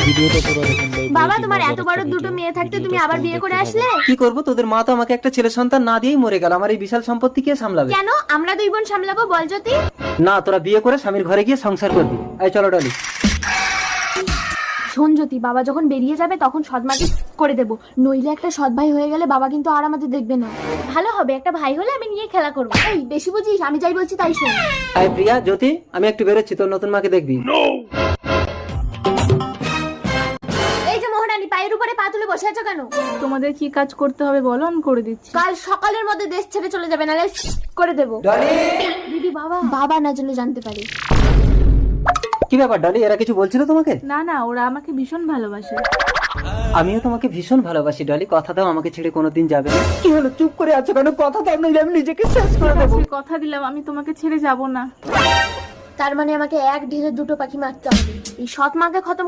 ভিডিওটা পুরো দেখুন ভাই। বাবা, তোমার এত বড় দুটো মেয়ে থাকতে তুমি আবার বিয়ে করে আসলে কি করব, তোদের মা তো আমাকে একটা ছেলে সন্তান না দিয়েই মরে গেল। আমার এই বিশাল সম্পত্তি কে সামলাবে? কেন? আমরা দুই বোন সামলাবো, বল জ্যোতি। না, তোরা বিয়ে করে স্বামীর ঘরে গিয়ে সংসার করবি। এই চলো ডলি। শোন জ্যোতি, বাবা যখন বেরিয়ে যাবে তখন সৎমাকে করে দেবো, নইলে একটা সৎ ভাই হয়ে গেলে বাবা কিন্তু আর আমাদের দেখবে না। ভালো হবে, একটা ভাই হলে আমি নিয়ে খেলা করবো। এই বেশি বুঝিস, আমি যাই বলছি তাই শোন। এই প্রিয়া, জ্যোতি, আমি একটু বেরোচ্ছি, তোর নতুন মাকে দেখবি। এই যে মহারানী, পায়ের উপরে পা তুলে বসে আছো কেন? তোমাদের কি কাজ করতে হবে বলো, আমি করে দিচ্ছি। কাল সকালের মধ্যে দেশ ছেড়ে চলে যাবে, নাহলে করে দেবো। ডলি, দিদি, বাবা বাবা না জন্য জানতে পারি। কি ব্যাপার ডলি, এরা কিছু বলছিল তোমাকে? না না, ওরা আমাকে ভীষণ ভালোবাসে। আমিও তোমাকে ভীষণ ভালোবাসি ডলি, কথা দাও আমাকে ছেড়ে কোনোদিন যাবে না। কি হলো, চুপ করে আছো কেন? কথা দাও, নইলে আমি নিজেকে শেষ করে দেবো। আজকে কথা দিলাম আমি তোমাকে ছেড়ে যাব না। তার মানে আমাকে এক ঢিলে দুটো পাখি মারতে হবে। এই সৎ মাকে খতম